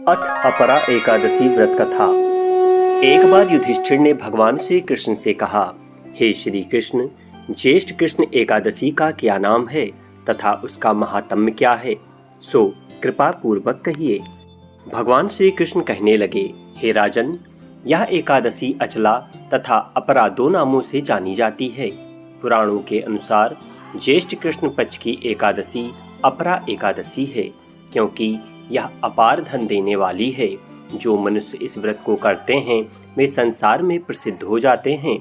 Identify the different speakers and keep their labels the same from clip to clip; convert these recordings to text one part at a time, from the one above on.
Speaker 1: अथ अपरा एकादशी व्रत कथा। एक बार युधिष्ठिर ने भगवान श्री कृष्ण से कहा, हे श्री कृष्ण, ज्येष्ठ कृष्ण एकादशी का क्या नाम है तथा उसका महात्म्य क्या है, सो कृपा पूर्वक कहिए। भगवान श्री कृष्ण कहने लगे, हे राजन, यह एकादशी अचला तथा अपरा दो नामों से जानी जाती है। पुराणों के अनुसार ज्येष्ठ कृष्ण पक्ष की एकादशी अपरा एकादशी है, क्योंकि यह अपार धन देने वाली है। जो मनुष्य इस व्रत को करते हैं वे संसार में प्रसिद्ध हो जाते हैं।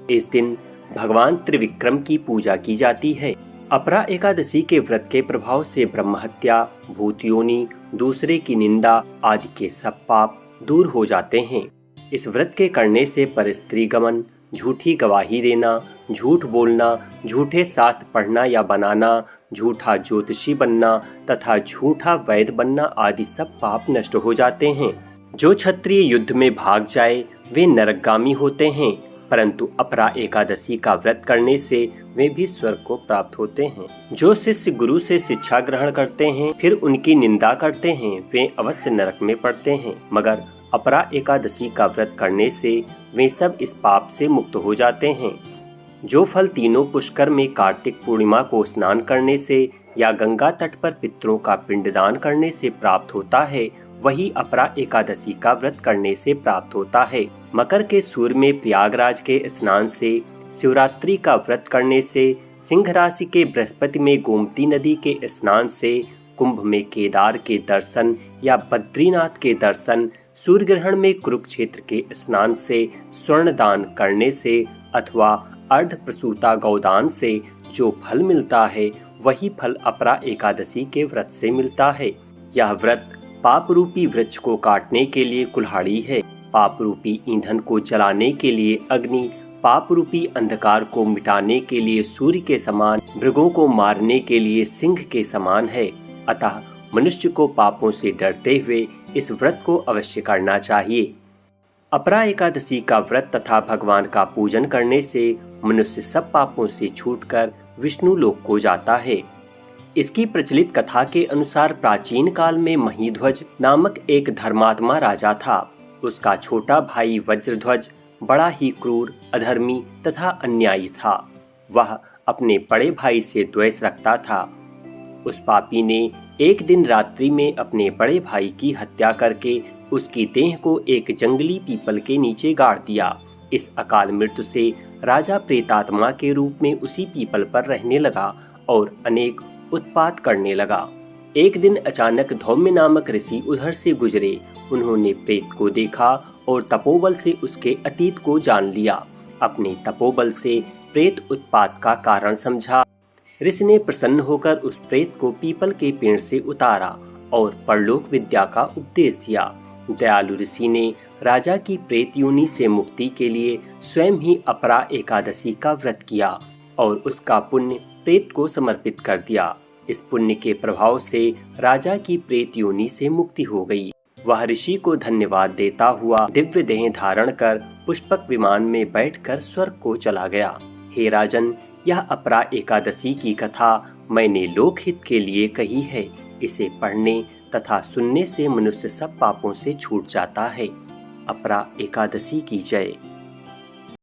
Speaker 1: इस दिन भगवान त्रिविक्रम की पूजा की जाती है। अपरा एकादशी के व्रत के प्रभाव से ब्रह्महत्या, भूत योनि, दूसरे की निंदा आदि के सब पाप दूर हो जाते हैं। इस व्रत के करने से परस्त्री गमन, झूठी गवाही देना, झूठ बोलना, झूठे शास्त्र पढ़ना या बनाना, झूठा ज्योतिषी बनना तथा झूठा वैद्य बनना आदि सब पाप नष्ट हो जाते हैं। जो क्षत्रिय युद्ध में भाग जाए वे नरकगामी होते हैं, परंतु अपरा एकादशी का व्रत करने से वे भी स्वर्ग को प्राप्त होते हैं। जो शिष्य गुरु से शिक्षा ग्रहण करते हैं फिर उनकी निंदा करते हैं वे अवश्य नरक में पड़ते हैं, मगर अपरा एकादशी का व्रत करने से वे सब इस पाप से मुक्त हो जाते हैं। जो फल तीनों पुष्कर में कार्तिक पूर्णिमा को स्नान करने से या गंगा तट पर पितरों का पिंडदान करने से प्राप्त होता है, वही अपरा एकादशी का व्रत करने से प्राप्त होता है। मकर के सूर्य में प्रयागराज के स्नान से, शिवरात्रि का व्रत करने से, सिंह राशि के बृहस्पति में गोमती नदी के स्नान से, कुंभ में केदार के दर्शन या बद्रीनाथ के दर्शन, सूर्य ग्रहण में कुरुक्षेत्र के स्नान से, स्वर्ण दान करने से अथवा अर्ध प्रसूता गौदान से जो फल मिलता है वही फल अपरा एकादशी के व्रत से मिलता है। यह व्रत पाप रूपी वृक्ष को काटने के लिए कुल्हाड़ी है, पाप रूपी ईंधन को जलाने के लिए अग्नि, पाप रूपी अंधकार को मिटाने के लिए सूर्य के समान, मृगों को मारने के लिए सिंह के समान है। अतः मनुष्य को पापों से डरते हुए इस व्रत को अवश्य करना चाहिए। अपरा एकादशी का व्रत तथा भगवान का पूजन करने से मनुष्य सब पापों से छूटकर विष्णु लोक को जाता है। इसकी प्रचलित कथा के अनुसार प्राचीन काल में महीध्वज नामक एक धर्मात्मा राजा था। उसका छोटा भाई वज्रध्वज बड़ा ही क्रूर, अधर्मी तथा अन्यायी था। वह अपने बड़े भाई से द्वेष रखता था। उस पापी ने एक दिन रात्रि में अपने बड़े भाई की हत्या करके उसकी देह को एक जंगली पीपल के नीचे गाड़ दिया। इस अकाल मृत्यु से राजा प्रेतात्मा के रूप में उसी पीपल पर रहने लगा और अनेक उत्पात करने लगा। एक दिन अचानक धौम्य नामक ऋषि उधर से गुजरे। उन्होंने प्रेत को देखा और तपोबल से उसके अतीत को जान लिया। अपने तपोबल से प्रेत उत्पात का कारण समझा। ऋषि ने प्रसन्न होकर उस प्रेत को पीपल के पेड़ से उतारा और परलोक विद्या का उपदेश दिया। दयालु ऋषि ने राजा की प्रेत योनि से मुक्ति के लिए स्वयं ही अपरा एकादशी का व्रत किया और उसका पुण्य प्रेत को समर्पित कर दिया। इस पुण्य के प्रभाव से राजा की प्रेत योनि से मुक्ति हो गई। वह ऋषि को धन्यवाद देता हुआ दिव्य देह धारण कर पुष्पक विमान में बैठकर स्वर्ग को चला गया। हे राजन, यह अपरा एकादशी की कथा मैंने लोकहित के लिए कही है। इसे पढ़ने तथा सुनने से मनुष्य सब पापों से छूट जाता है। अपरा एकादशी की जय।